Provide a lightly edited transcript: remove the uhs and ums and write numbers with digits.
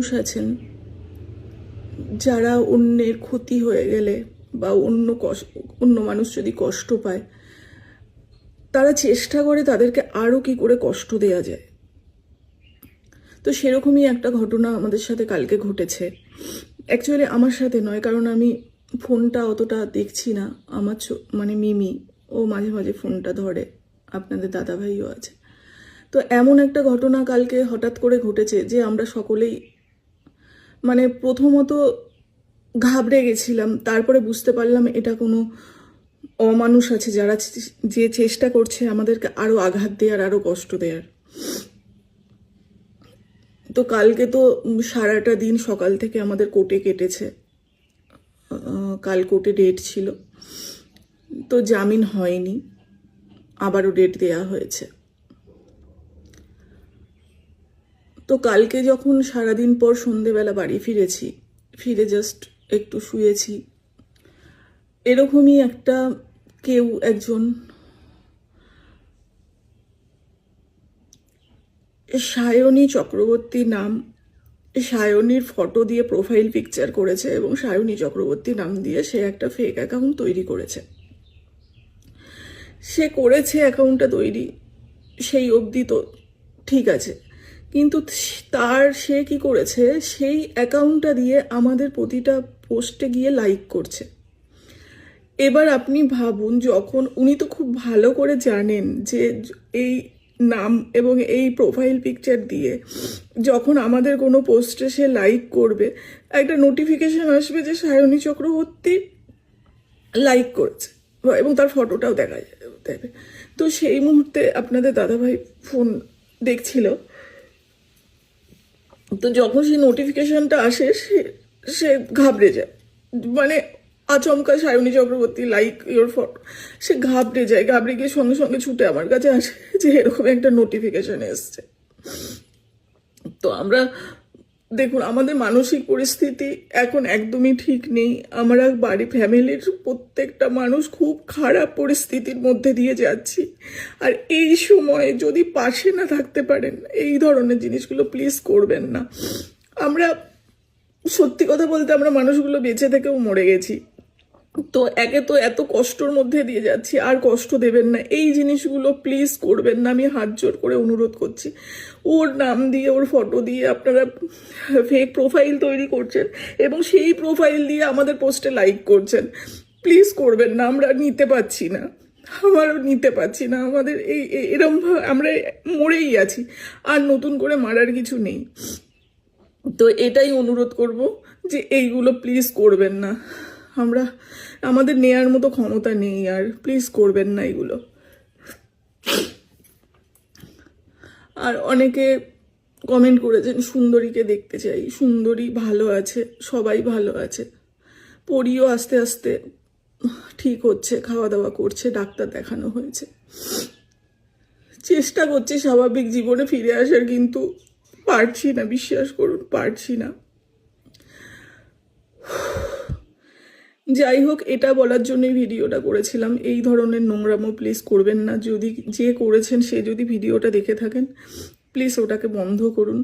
মানুষ আছেন যারা অন্যের ক্ষতি হয়ে গেলে বা অন্য মানুষ যদি কষ্ট পায়, তারা চেষ্টা করে তাদেরকে আরও কি করে কষ্ট দেয়া যায়। তো সেরকমই একটা ঘটনা আমাদের সাথে কালকে ঘটেছে। অ্যাকচুয়ালি আমার সাথে নয়, কারণ আমি ফোনটা অতটা দেখছি না। আমার মানে মিমি ও মাঝে মাঝে ফোনটা ধরে, আপনাদের দাদাভাইও আছে। তো এমন একটা ঘটনা কালকে হঠাৎ করে ঘটেছে যে আমরা সকলেই মানে প্রথমত ঘাবড়ে গেছিলাম, তারপরে বুঝতে পারলাম এটা কোনো অমানুষ আছে যারা যে চেষ্টা করছে আমাদেরকে আরও আঘাত দেওয়ার, আরও কষ্ট দেওয়ার। তো কালকে তো সারাটা দিন সকাল থেকে আমাদের কোর্টে কেটেছে। কাল কোর্টে ডেট ছিল, তো জামিন হয়নি, আবারও ডেট দেওয়া হয়েছে। তো কালকে যখন সারাদিন পর সন্ধেবেলা বাড়ি ফিরেছি, ফিরে জাস্ট একটু শুয়েছি, এরকমই একটা কেউ একজন সায়নী চক্রবর্তী নাম, সায়নীর ফটো দিয়ে প্রোফাইল পিকচার করেছে এবং সায়নী চক্রবর্তী নাম দিয়ে সে একটা ফেক অ্যাকাউন্ট তৈরি করেছে। সে করেছে অ্যাকাউন্টটা তৈরি, সেই অবধি তো ঠিক আছে, কিন্তু সে কি করেছে, সেই অ্যাকাউন্টটা দিয়ে আমাদের প্রতিটা পোস্টে গিয়ে লাইক করছে। এবার আপনি ভাবুন, যখন উনি তো খুব ভালো করে জানেন যে এই নাম এবং এই প্রোফাইল পিকচার দিয়ে যখন আমাদের কোনো পোস্টে সে লাইক করবে, একটা নোটিফিকেশন আসবে যে সায়নী চক্রবর্তী লাইক করেছে এবং তার ফটোটাও দেখা যাবে। তো সেই মুহূর্তে আপনাদের দাদাভাই ফোন দেখছিল, তো যখন সেই নোটিফিকেশনটা আসে সে ঘাবড়ে যায়, মানে আচমকা Sayani Chakraborty like your photo, সে ঘাবড়ে যায়, ঘাবড়ে গিয়ে সঙ্গে সঙ্গে ছুটে আমার কাছে আসে যে এরকম একটা নোটিফিকেশন এসছে। তো আমরা দেখুন, আমাদের মানসিক পরিস্থিতি এখন একদমই ঠিক নেই। আমরা ফ্যামিলির প্রত্যেকটা মানুষ খুব খারাপ পরিস্থিতির মধ্যে দিয়ে যাচ্ছি। আর এই সময় যদি পাশে না থাকতে পারেন, এই ধরনের জিনিসগুলো প্লিজ করবেন না। আমরা সত্যি কথা বলতে আমরা মানুষগুলো বেঁচে থেকেও মরে গেছি, তো একে তো এত কষ্টর মধ্যে দিয়ে যাচ্ছি, আর কষ্ট দেবেন না, এই জিনিসগুলো প্লিজ করবেন না, আমি হাত জোর করে অনুরোধ করছি। ওর নাম দিয়ে, ওর ফটো দিয়ে আপনারা ফেক প্রোফাইল তৈরি করছেন এবং সেই প্রোফাইল দিয়ে আমাদের পোস্টে লাইক করছেন, প্লিজ করবেন না। আমরা নিতে পারছি না, আমারও নিতে পারছি না, আমাদের এরম আমরা মরেই আছি, আর নতুন করে মারার কিছু নেই। তো এটাই অনুরোধ করব যে এইগুলো প্লিজ করবেন না, আমাদের নেয়ার মতো ক্ষমতা নেই, আর প্লিজ করবেন না এগুলো। আর অনেকে কমেন্ট করেছেন সুন্দরীকে দেখতে চাই, সুন্দরী ভালো আছে, সবাই ভালো আছে, পরিও আস্তে আস্তে ঠিক হচ্ছে, খাওয়া দাওয়া করছে, ডাক্তার দেখানো হয়েছে, চেষ্টা করছি স্বাভাবিক জীবনে ফিরে আসার, কিন্তু পারছি না, বিশ্বাস করুন পারছি না। যাই হোক, এটা বলার জন্যই ভিডিওটা করেছিলাম, এই ধরনের নোংরামো প্লিজ করবেন না। যদি যে করেছেন সে যদি ভিডিওটা দেখে থাকেন, প্লিজ ওটাকে বন্ধ করুন।